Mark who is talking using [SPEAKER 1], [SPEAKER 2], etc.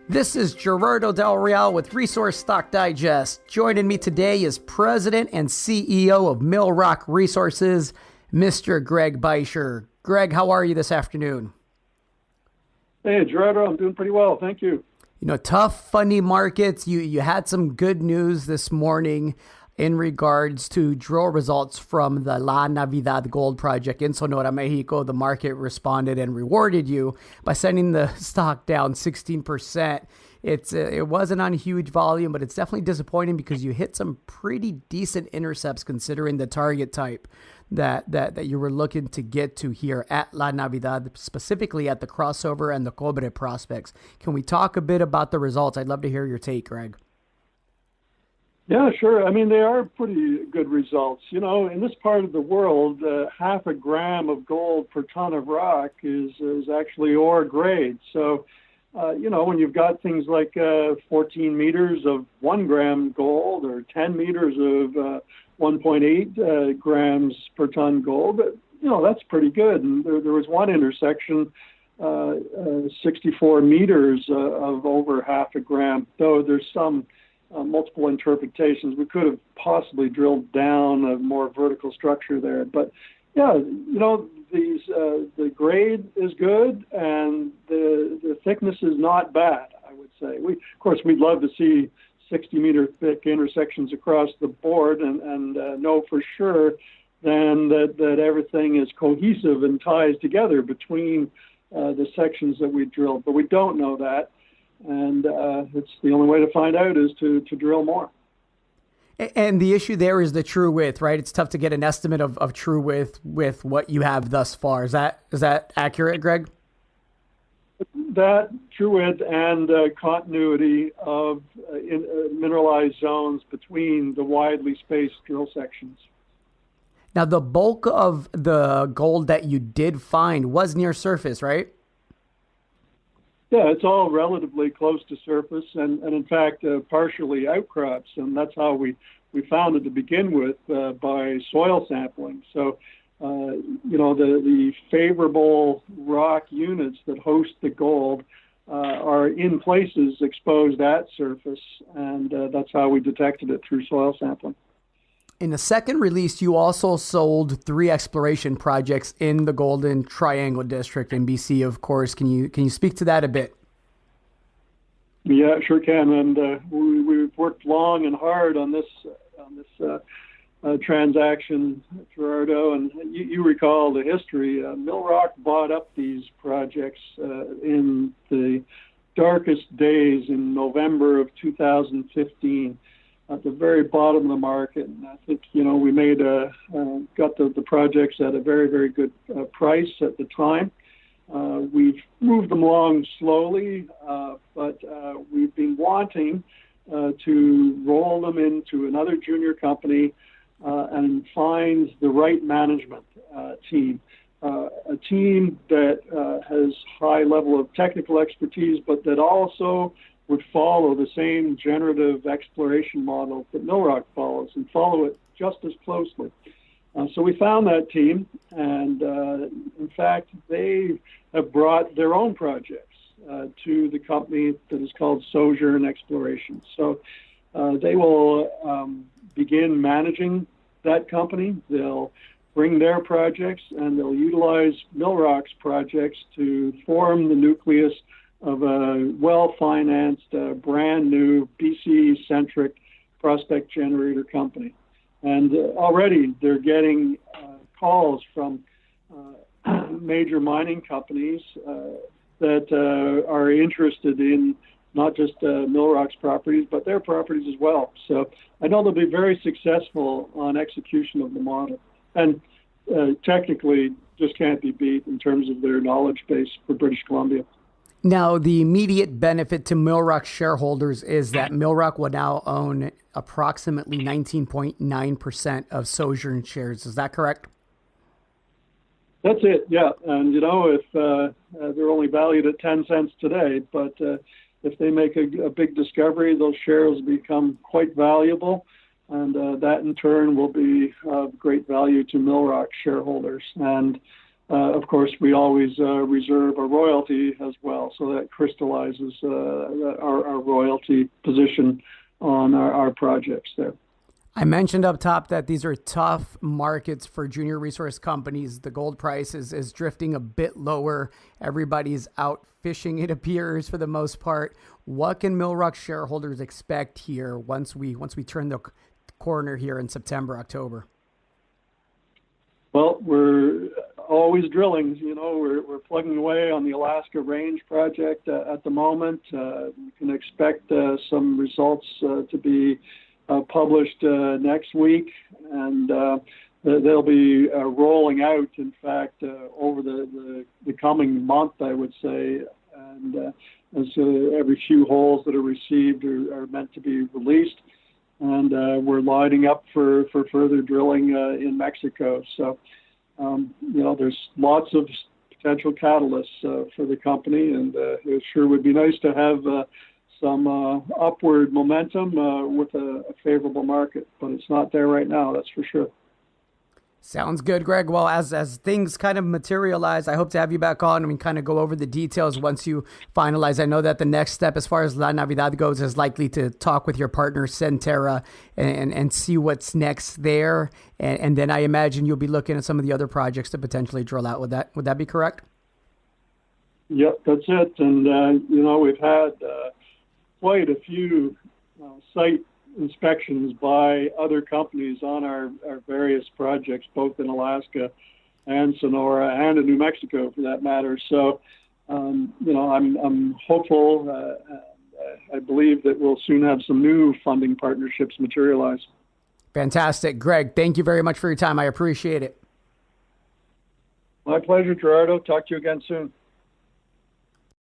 [SPEAKER 1] This is Gerardo Del Real with Resource Stock Digest. Joining me today is President and CEO of Millrock Resources, Mr. Greg Beischer. Greg, how are you this afternoon?
[SPEAKER 2] Hey, Gerardo, I'm doing pretty well. Thank you.
[SPEAKER 1] You know, tough, funny markets. You had some good news this morning in regards to drill results from the La Navidad gold project in Sonora, Mexico. The market responded and rewarded you by sending the stock down 16%. It wasn't on huge volume, but it's definitely disappointing because you hit some pretty decent intercepts considering the target type that you were looking to get to here at La Navidad, specifically at the crossover and the Cobre prospects. Can we talk a bit about the results? I'd love to hear your take, Greg.
[SPEAKER 2] Yeah, sure. I mean, they are pretty good results. You know, in this part of the world, half a gram of gold per ton of rock is actually ore grade. So, you know, when you've got things like 14 meters of 1 gram gold or 10 meters of 1.8 grams per ton gold, you know, that's pretty good. And there was one intersection, 64 meters of over half a gram, though there's some multiple interpretations. We could have possibly drilled down a more vertical structure there. But, yeah, you know, the grade is good and the thickness is not bad, I would say. Of course, we'd love to see 60-meter thick intersections across the board and know for sure then that everything is cohesive and ties together between the sections that we drilled. But we don't know that. And it's the only way to find out is to drill more.
[SPEAKER 1] And the issue there is the true width, right? It's tough to get an estimate of true width with what you have thus far. Is that accurate, Greg?
[SPEAKER 2] That true width and continuity of mineralized zones between the widely spaced drill sections.
[SPEAKER 1] Now, the bulk of the gold that you did find was near surface, right?
[SPEAKER 2] Yeah, it's all relatively close to surface and in fact, partially outcrops. And that's how we found it to begin with by soil sampling. So, you know, the favorable rock units that host the gold are in places exposed at surface. And that's how we detected it through soil sampling.
[SPEAKER 1] In the second release, you also sold 3 exploration projects in the Golden Triangle District in BC, of course. Can you speak to that a bit?
[SPEAKER 2] Yeah, sure can. And we've worked long and hard on this transaction, Gerardo. And you recall the history. Millrock bought up these projects in the darkest days in November of 2015. At the very bottom of the market. And I think, you know, we got the projects at a very, very good price at the time. We've moved them along slowly, but we've been wanting to roll them into another junior company and find the right management team. A team that has high level of technical expertise, but that also would follow the same generative exploration model that Millrock follows and follow it just as closely. So we found that team, and in fact, they have brought their own projects to the company that is called Sojourn Exploration. So they will begin managing that company. They'll bring their projects, and they'll utilize Millrock's projects to form the nucleus of a well-financed, brand new BC-centric prospect generator company. And already they're getting calls from major mining companies that are interested in not just Millrock's properties, but their properties as well. So I know they'll be very successful on execution of the model. And technically just can't be beat in terms of their knowledge base for British Columbia.
[SPEAKER 1] Now, the immediate benefit to Millrock shareholders is that Millrock will now own approximately 19.9% of Sojourn shares. Is that correct?
[SPEAKER 2] That's it, yeah. And, you know, if they're only valued at 10 cents today, but if they make a big discovery, those shares become quite valuable. And that, in turn, will be of great value to Millrock shareholders. And of course, we always reserve a royalty as well, so that crystallizes our royalty position on our projects there.
[SPEAKER 1] I mentioned up top that these are tough markets for junior resource companies. The gold price is drifting a bit lower. Everybody's out fishing, it appears, for the most part. What can Millrock shareholders expect here once we turn the corner here in September, October?
[SPEAKER 2] Well, we're always drilling. We're plugging away on the Alaska Range project at the moment. You can expect some results to be published next week, and they'll be rolling out, in fact, over the coming month, I would say. And so every few holes that are received are meant to be released, and we're lining up for further drilling in Mexico. So, there's lots of potential catalysts for the company, and it sure would be nice to have some upward momentum with a favorable market, but it's not there right now, that's for sure.
[SPEAKER 1] Sounds good, Greg. Well, as things kind of materialize, I hope to have you back on and we kind of go over the details once you finalize. I know that the next step as far as La Navidad goes is likely to talk with your partner, Centerra, and see what's next there. And then I imagine you'll be looking at some of the other projects to potentially drill out. Would that be correct?
[SPEAKER 2] Yep, that's it. And, we've had quite a few site inspections by other companies on our various projects, both in Alaska and Sonora and in New Mexico, for that matter. So, I'm hopeful. I believe that we'll soon have some new funding partnerships materialize.
[SPEAKER 1] Fantastic. Greg, thank you very much for your time. I appreciate it.
[SPEAKER 2] My pleasure, Gerardo. Talk to you again soon.